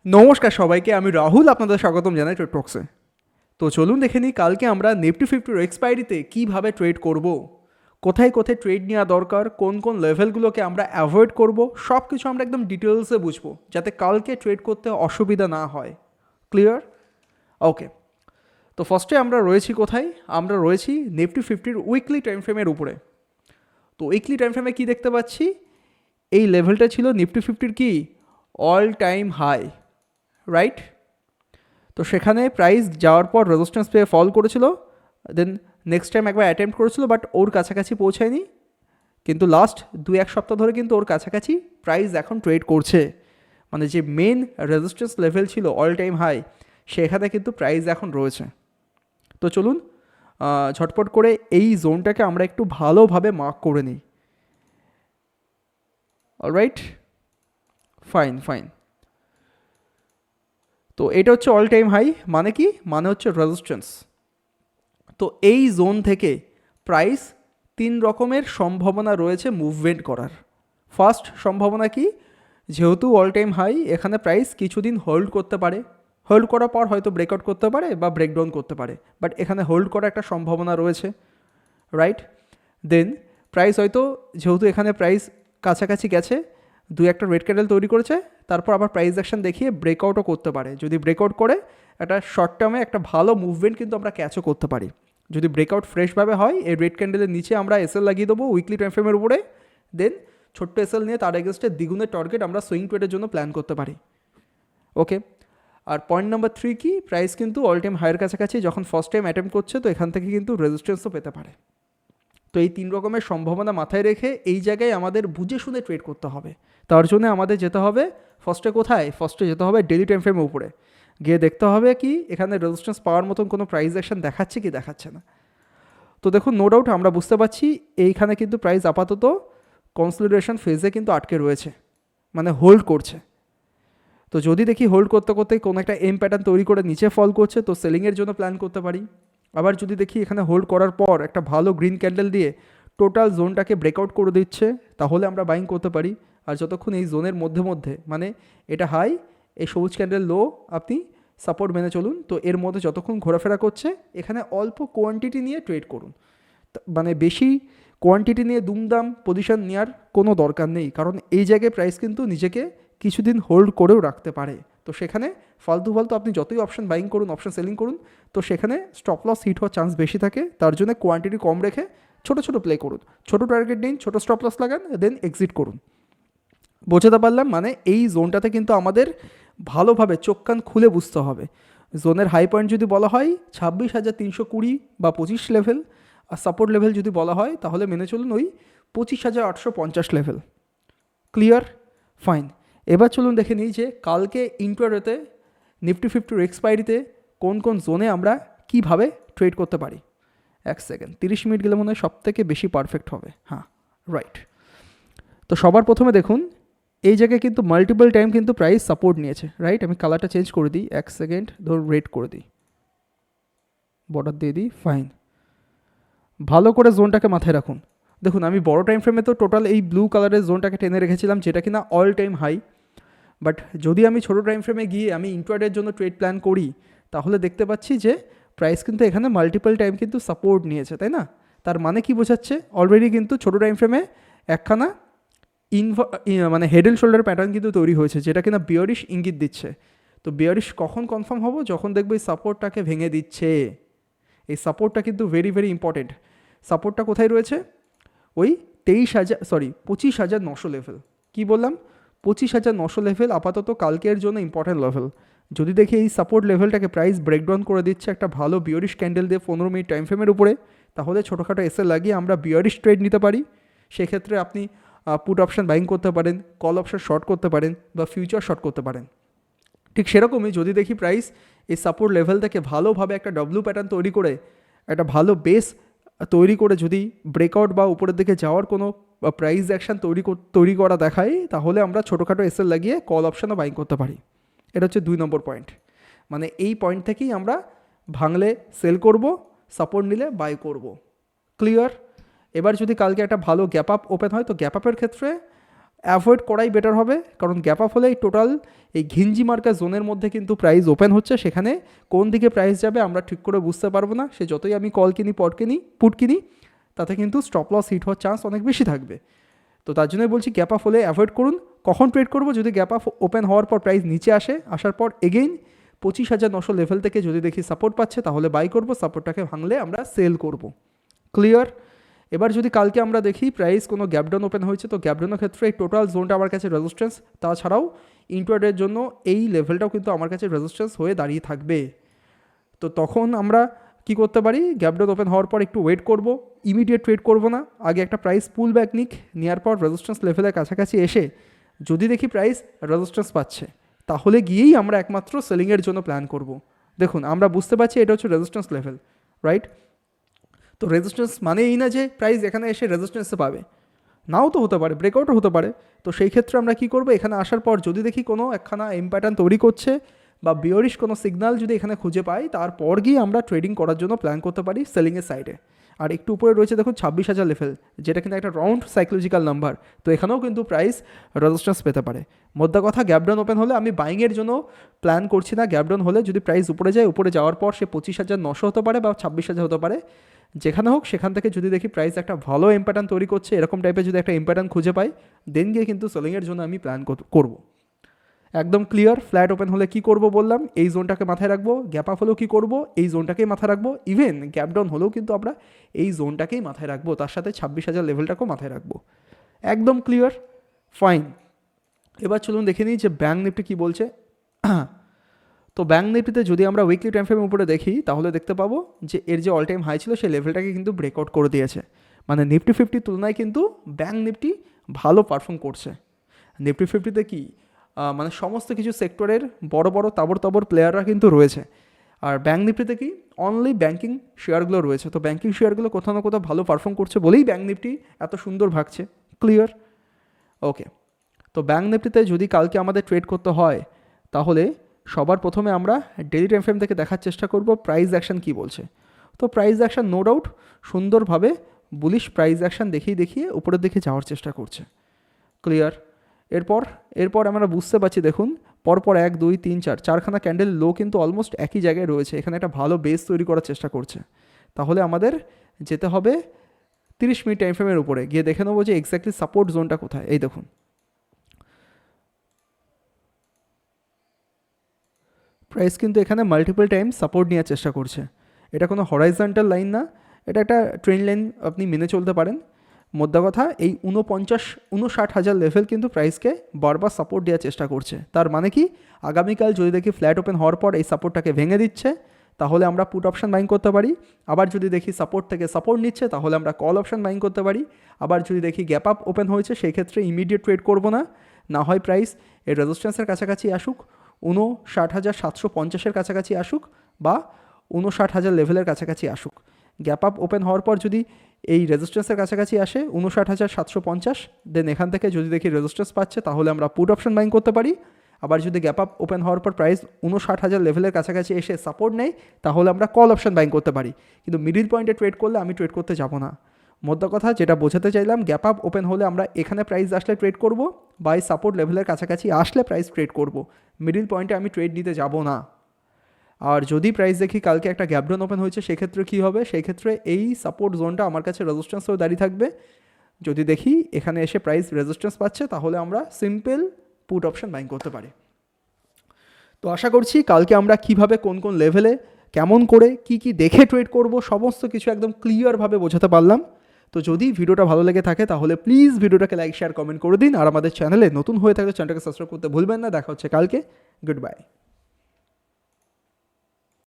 নমস্কার সবাইকে, আমি রাহুল আপনাদের স্বাগতম জানাই ট্রেড টক্সে। তো চলুন দেখে নিই কালকে আমরা নিফটি ফিফটির এক্সপায়ারিতে কীভাবে ট্রেড করব, কোথায় কোথায় ট্রেড নেওয়া দরকার, কোন কোন লেভেলগুলোকে আমরা অ্যাভয়েড করব, সব কিছু আমরা একদম ডিটেলসে বুঝবো যাতে কালকে ট্রেড করতে অসুবিধা না হয়। ক্লিয়ার? ওকে। তো ফার্স্টে আমরা রয়েছি কোথায়? আমরা রয়েছি নিফটি ফিফটির উইকলি টাইম ফ্রেমের উপরে। তো উইকলি টাইম ফ্রেমে কী দেখতে পাচ্ছি? এই লেভেলটা ছিল নিফটি ফিফটির কি অল টাইম হাই, রাইট? তো সেখানে প্রাইস যাওয়ার পর রেজিস্ট্যান্স পেয়ে ফল করেছিল, দেন নেক্সট টাইম একবার অ্যাটেম্প্ট করেছিল, বাট ওর কাছাকাছি পৌঁছায়নি। কিন্তু লাস্ট 2-1 সপ্তাহ ধরে কিন্তু ওর কাছাকাছি প্রাইস এখন ট্রেড করছে। মানে যে মেন রেজিস্ট্যান্স লেভেল ছিল অল টাইম হাই, সেখানে কিন্তু প্রাইস এখন রয়েছে। তো চলুন ঝটপট করে এই জোনটাকে আমরা একটু ভালোভাবে মার্ক করে নিই। Alright, fine fine. তো এটা হচ্ছে অল টাইম হাই, মানে কি? মানে হচ্ছে রেজিস্ট্যান্স। তো এই জোন থেকে প্রাইস 3 রকমের সম্ভাবনা রয়েছে মুভমেন্ট করার। ফার্স্ট সম্ভাবনা কি? যেহেতু অল টাইম হাই, এখানে প্রাইস কিছুদিন হোল্ড করতে পারে, হোল্ড করার পর হয়তো ব্রেকআউট করতে পারে বা ব্রেকডাউন করতে পারে, বাট এখানে হোল্ড করার একটা সম্ভাবনা রয়েছে, রাইট? দেন প্রাইস হয়তো, যেহেতু এখানে প্রাইস কাছাকাছি গেছে, 2-1 রেড ক্যান্ডেল তৈরি করেছে, তারপর আবার প্রাইস অ্যাকশন দেখিয়ে ব্রেকআউটও করতে পারে। যদি ব্রেকআউট করে একটা শর্ট টার্মে একটা ভালো মুভমেন্ট কিন্তু আমরা ক্যাচও করতে পারি। যদি ব্রেকআউট ফ্রেশভাবে হয়, এই রেড ক্যান্ডেলের নিচে আমরা এসএল লাগিয়ে দেবো উইকলি টাইম ফ্রেমের উপরে, দেন ছোট্ট এসএল নিয়ে তার এগেনস্টে দ্বিগুণের টার্গেট আমরা সুইং ট্রেডের জন্য প্ল্যান করতে পারি। ওকে। আর পয়েন্ট নাম্বার 3 কি? প্রাইস কিন্তু অল টাইম হাইয়ের কাছাকাছি যখন ফার্স্ট টাইম অ্যাটেম্প করছে, তো এখান থেকে কিন্তু রেজিস্ট্যান্সও পেতে পারে। তো এই 3 রকমের সম্ভাবনা মাথায় রেখে এই জায়গায় আমাদের বুঝে শুনে ট্রেড করতে হবে। তার জন্য আমাদের যেতে হবে ফার্স্টে কোথায়? ফার্স্টে যেতে হবে ডেলি টাইম ফ্রেমের উপরে, গিয়ে দেখতে হবে কি এখানে রেজিস্ট্যান্স পাওয়ার মতন কোনো প্রাইস অ্যাকশন দেখাচ্ছে কি দেখাচ্ছে না। তো দেখুন, নো ডাউট আমরা বুঝতে পারছি এইখানে কিন্তু প্রাইস আপাতত কনসলিডেশন ফেজে কিন্তু আটকে রয়েছে, মানে হোল্ড করছে। তো যদি দেখি হোল্ড করতে করতে কোনো একটা এম প্যাটার্ন তৈরি করে নিচে ফল করছে, তো সেলিংয়ের জন্য প্ল্যান করতে পারি। আবার যদি দেখি এখানে হোল্ড করার পর একটা ভালো গ্রিন ক্যান্ডেল দিয়ে টোটাল জোনটাকে ব্রেকআউট করে দিচ্ছে, তাহলে আমরা বাইং করতে পারি। আর যতক্ষণ এই জোনের মধ্যে মধ্যে, মানে এটা হাই, এই সবুজ ক্যান্ডেল লো, আপনি সাপোর্ট মেনে চলুন। তো এর মধ্যে যতক্ষণ ঘোরাফেরা করছে, এখানে অল্প কোয়ান্টিটি নিয়ে ট্রেড করুন। মানে বেশি কোয়ান্টিটি নিয়ে দুমদাম পজিশন নেওয়ার কোনো দরকার নেই, কারণ এই জায়গায় প্রাইস কিন্তু নিজেকে কিছুদিন হোল্ড করেও রাখতে পারে। তো সেখানে ফালতু ফালতু আপনি যতই অপশন বাইং করুন, অপশন সেলিং করুন, তো সেখানে স্টপ লস হিট হওয়ার চান্স বেশি থাকে। তার জন্য কোয়ান্টিটি কম রেখে ছোটো ছোটো প্লে করুন, ছোটো টার্গেট নিন, ছোটো স্টপ লস লাগান, দেন এক্সিট করুন। বোঝাতে পারলাম? মানে এই জোনটাতে কিন্তু আমাদের ভালোভাবে চোখ কান খুলে বুঝতে হবে। জোনের হাই পয়েন্ট যদি বলা হয় 26,320 বা 25 লেভেল, আর সাপোর্ট লেভেল যদি বলা হয় তাহলে মেনে চলুন ওই 25,850 লেভেল। ক্লিয়ার? ফাইন। এবার চলুন দেখে নিই যে কালকে ইন্ট্রাডেতে নিফটি ফিফটির এক্সপায়ারিতে কোন কোন জোনে আমরা কিভাবে ট্রেড করতে পারি। 1 সেকেন্ড, 30 মিনিট গেলে মনে হয় সব থেকে বেশি পারফেক্ট হবে। হ্যাঁ, রাইট। তো সবার প্রথমে দেখুন, এই জায়গায় কিন্তু মাল্টিপল টাইম কিন্তু প্রাইস সাপোর্ট নিয়েছে, রাইট? আমি কালারটা চেঞ্জ করে দিই, 1 সেকেন্ড, ধরুন রেড করে দিই, বর্ডার দিয়ে দিই, ফাইন। ভালো করে জোনটাকে মাথায় রাখুন। দেখুন, আমি বড় টাইম ফ্রেমে তো টোটাল এই ব্লু কালারের জোনটাকে টেনে রেখেছিলাম, যেটা কিনা অল টাইম হাই। বাট যদি আমি ছোটো টাইম ফ্রেমে গিয়ে আমি ইন্ট্রাডের জন্য ট্রেড প্ল্যান করি, তাহলে দেখতে পাচ্ছি যে প্রাইস কিন্তু এখানে মাল্টিপল টাইম কিন্তু সাপোর্ট নিয়েছে, তাই না? তার মানে কি বোঝাচ্ছে? অলরেডি কিন্তু ছোটো টাইম ফ্রেমে একখানা মানে হেড অ্যান্ড শোল্ডার প্যাটার্ন কিন্তু তৈরি হয়েছে, যেটা কিনা বিয়ারিশ ইঙ্গিত দিচ্ছে। তো বিয়ারিশ কখন কনফার্ম হবো? যখন দেখবো এই সাপোর্টটাকে ভেঙে দিচ্ছে। এই সাপোর্টটা কিন্তু ভেরি ভেরি ইম্পর্টেন্ট। সাপোর্টটা কোথায় রয়েছে? ওই 25,900 লেভেল। কি বললাম? 25,900 লেভেল আপাতত কালকের জন্য ইম্পর্টেন্ট লেভেল। যদি দেখি এই সাপোর্ট লেভেলটাকে প্রাইস ব্রেকডাউন করে দিচ্ছে একটা ভালো বিয়ারিশ ক্যান্ডেল দিয়ে 15 মিনিট টাইম ফ্রেমের উপরে, তাহলে ছোটোখাটো এসে লাগিয়ে আমরা বিয়ারিশ ট্রেড নিতে পারি। সেক্ষেত্রে আপনি পুট অপশান বাইং করতে পারেন, কল অপশান শর্ট করতে পারেন, বা ফিউচার শর্ট করতে পারেন। ঠিক সেরকমই যদি দেখি প্রাইস এই সাপোর্ট লেভেল থেকে ভালোভাবে একটা ডব্লিউ প্যাটার্ন তৈরি করে, একটা ভালো বেস তৈরি করে যদি ব্রেকআউট বা উপরের দিকে যাওয়ার কোনো প্রাইস অ্যাকশান তৈরি করা দেখায়, তাহলে আমরা ছোটোখাটো এসএল লাগিয়ে কল অপশানও বাইং করতে পারি। এটা হচ্ছে 2 নম্বর পয়েন্ট। মানে এই পয়েন্ট থেকেই আমরা ভাঙলে সেল করব, সাপোর্ট নিলে বাই করব। ক্লিয়ার? এবার যদি কালকে একটা ভালো গ্যাপ আপ ওপেন হয়, তো গ্যাপ আপের ক্ষেত্রে অ্যাভয়েড করাই বেটার হবে, কারণ গ্যাপ আপ হলে এই টোটাল এই ঘিঞ্জি মার্কা জোনের মধ্যে কিন্তু প্রাইস ওপেন হচ্ছে, সেখানে কোন দিকে প্রাইস যাবে আমরা ঠিক করে বুঝতে পারবো না। সে যতই আমি কল কিনি পুট কিনি, তাতে কিন্তু স্টপ লস হিট হওয়ার চান্স অনেক বেশি থাকবে। তো তার জন্যই বলছি গ্যাপ আপ হলে অ্যাভয়েড করুন। কখন ট্রেড করবো? যদি গ্যাপ আপ ওপেন হওয়ার পর প্রাইস নিচে আসার পর এগেইন 25,900 লেভেল থেকে যদি দেখি সাপোর্ট পাচ্ছে, তাহলে বাই করব, সাপোর্টটাকে ভাঙলে আমরা সেল করব। ক্লিয়ার? এবার যদি কালকে আমরা দেখি প্রাইস কোনো গ্যাপডাউন ওপেন হয়েছে, তো গ্যাপডাউনের ক্ষেত্রে এই টোটাল জোনটা আমার কাছে রেজিস্ট্যান্স, তাছাড়াও ইন্ট্রাডের জন্য এই লেভেলটাও কিন্তু আমার কাছে রেজিস্ট্যান্স হয়ে দাঁড়িয়ে থাকবে। তো তখন আমরা কি করতে পারি? গ্যাপডাউন ওপেন হওয়ার পর একটু ওয়েট করব, ইমিডিয়েট ট্রেড করব না, আগে একটা প্রাইস পুল ব্যাক নেওয়ার পর রেজিস্ট্যান্স লেভেলের কাছাকাছি এসে যদি দেখি প্রাইস রেজিস্ট্যান্স পাচ্ছে, তাহলে গিয়েই আমরা একমাত্র সেলিংয়ের জন্য প্ল্যান করব। দেখুন আমরা বুঝতে পারছি এটা হচ্ছে রেজিস্ট্যান্স লেভেল, রাইট? তো রেজিস্ট্যান্স মানে এই না যে প্রাইস এখানে এসে রেজিস্ট্যান্সে পাবে, নাও তো হতে পারে, ব্রেকআউটও হতে পারে। তো সেই ক্ষেত্রে আমরা কি করব? এখানে আসার পর যদি দেখি কোনো একখানা এম প্যাটার্ন তৈরি করছে বা বিয়ারিশ কোনো সিগন্যাল যদি এখানে খুঁজে পাই, তারপর গিয়ে আমরা ট্রেডিং করার জন্য প্ল্যান করতে পারি সেলিংয়ের সাইডে। আর একটু উপরে রয়েছে দেখুন 26,000 লেভেল, যেটা কিন্তু একটা রাউন্ড সাইকোলজিক্যাল নাম্বার। তো এখানেও কিন্তু প্রাইস রেজিস্ট্যান্স পেতে পারে। মোদ্দা কথা, গ্যাপডাউন ওপেন হলে আমি বাইংয়ের জন্য প্ল্যান করছি না। গ্যাপডাউন হলে যদি প্রাইস উপরে যায়, উপরে যাওয়ার পর সে 25,900 হতে পারে বা 26,000 হতে পারে, যেখানে হোক সেখান থেকে যদি দেখি প্রাইস একটা ভালো এম প্যাটার্ন তৈরি করছে, এরকম টাইপের যদি একটা এম প্যাটার্ন খুঁজে পাই, দেন গিয়ে কিন্তু সেলিংয়ের জন্য আমি প্ল্যান করব। একদম ক্লিয়ার। ফ্ল্যাট ওপেন হলে কি করব বললাম, এই জোনটাকে মাথায় রাখবো। গ্যাপ আপ হলেও কী করব, এই জোনটাকেই মাথায় রাখবো। ইভেন গ্যাপ ডাউন হলেও কিন্তু আমরা এই জোনটাকেই মাথায় রাখবো, তার সাথে 26,000 লেভেলটাকেও মাথায় রাখবো। একদম ক্লিয়ার, ফাইন। এবার চলুন দেখে নিই যে ব্যাঙ্ক নিফটি কী বলছে। তো ব্যাঙ্ক নিফটিতে যদি আমরা উইকলি টাইম ফ্রেমের উপরে দেখি, তাহলে দেখতে পাবো যে এর যে অল টাইম হাই ছিল সেই লেভেলটাকে কিন্তু ব্রেকআউট করে দিয়েছে। মানে নিফটি 50 তুলনায় কিন্তু ব্যাঙ্ক নিফটি ভালো পারফর্ম করছে। নিফটি 50তে কি মানে সমস্ত কিছু সেক্টরের বড় বড় তাবড় প্লেয়াররা কিন্তু রয়েছে। আর ব্যাঙ্ক নিফটিতে কি অনলি ব্যাঙ্কিং শেয়ারগুলো রয়েছে। তো ব্যাঙ্কিং শেয়ারগুলো কোথাও না কোথাও ভালো পারফর্ম করছে বলেই ব্যাঙ্ক নিফটি এত সুন্দর ভাগছে। ক্লিয়ার? ওকে। তো ব্যাঙ্ক নিফটিতে যদি কালকে আমাদের ট্রেড করতে হয়, তাহলে সবার প্রথমে আমরা ডেইলি টাইম ফ্রেম থেকে দেখার চেষ্টা করব প্রাইস অ্যাকশন কী বলছে। তো প্রাইস অ্যাকশন নো ডাউট সুন্দরভাবে বুলিশ প্রাইস অ্যাকশন দেখিয়ে উপরের দিকে যাওয়ার চেষ্টা করছে। ক্লিয়ার? এরপর আমরা বুঝতে পারছি, দেখুন পরপর 1 2 3 4 চারখানা ক্যান্ডেল লো কিন্তু অলমোস্ট একই জায়গায় রয়েছে। এখানে একটা ভালো বেস তৈরি করার চেষ্টা করছে। তাহলে আমাদের যেতে হবে 30 মিনিট টাইম ফ্রেমের উপরে, গিয়ে দেখে নেবো যে এক্স্যাক্টলি সাপোর্ট জোনটা কোথায়। এই দেখুন প্রাইস কিন্তু এখানে মাল্টিপল টাইম সাপোর্ট নেওয়ার চেষ্টা করছে। এটা কোনো হরাইজন্টাল লাইন না, এটা একটা ট্রেন্ড লাইন, আপনি মেনে চলতে পারেন। মোদ্দা কথা, এই 59,000 লেভেল কিন্তু প্রাইসকে বারবার সাপোর্ট দেওয়ার চেষ্টা করছে। তার মানে কি, আগামীকাল যদি দেখি ফ্ল্যাট ওপেন হওয়ার পর এই সাপোর্টটাকে ভেঙে দিচ্ছে, তাহলে আমরা পুট অপশন বাইং করতে পারি। আবার যদি দেখি সাপোর্ট থেকে সাপোর্ট নিচ্ছে, তাহলে আমরা কল অপশন বাইং করতে পারি। আবার যদি দেখি গ্যাপ আপ ওপেন হয়েছে, সেই ক্ষেত্রে ইমিডিয়েট ট্রেড করবো না, না হয় প্রাইস এই রেজিস্ট্যান্সের কাছাকাছি আসুক, 59,750-এর কাছাকাছি আসুক বা 59,000 লেভেলের কাছাকাছি আসুক। গ্যাপ আপ ওপেন হওয়ার পর যদি এই রেজিস্ট্যান্সের কাছাকাছি আসে 59,750, দেন এখান থেকে যদি দেখি রেজিস্ট্যান্স পাচ্ছে, তাহলে আমরা পুট অপশন বাইং করতে পারি। আবার যদি গ্যাপ আপ ওপেন হওয়ার পর প্রাইস 59,000 লেভেলের কাছাকাছি এসে সাপোর্ট নেয়, তাহলে আমরা কল অপশন বাইং করতে পারি। কিন্তু মিডিল পয়েন্টে ট্রেড করলে আমি ট্রেড করতে যাব না। মোদ্দা কথা যেটা বোঝাতে চাইলাম, গ্যাপ আপ ওপেন হলে আমরা এখানে প্রাইস আসলে ট্রেড করব, বা এই সাপোর্ট লেভেলের কাছাকাছি আসলে প্রাইস ট্রেড করব। মিডিল পয়েন্টে আমি ট্রেড নিতে যাব না। আর যদি প্রাইস দেখি কালকে একটা গ্যাপডাউন ওপেন হয়েছে, সেক্ষেত্রে কী হবে? সেই ক্ষেত্রে এই সাপোর্ট জোনটা আমার কাছে রেজিস্ট্যান্স হয়ে দাঁড়িয়ে থাকবে। যদি দেখি এখানে এসে প্রাইস রেজিস্ট্যান্স পাচ্ছে, তাহলে আমরা সিম্পল পুট অপশন বাইং করতে পারি। তো আশা করছি কালকে আমরা কিভাবে কোন কোন লেভেলে কেমন করে কি দেখে ট্রেড করব, সমস্ত কিছু একদম ক্লিয়ারভাবে বোঝাতে পারলাম। তো যদি ভিডিওটা ভালো লেগে থাকে, তাহলে প্লিজ ভিডিওটাকে লাইক শেয়ার কমেন্ট করে দিন। আর আমাদের চ্যানেলে নতুন হয়ে থাকলে চ্যানেলটাকে সাবস্ক্রাইব করতে ভুলবেন না। দেখা হচ্ছে কালকে। Good bye.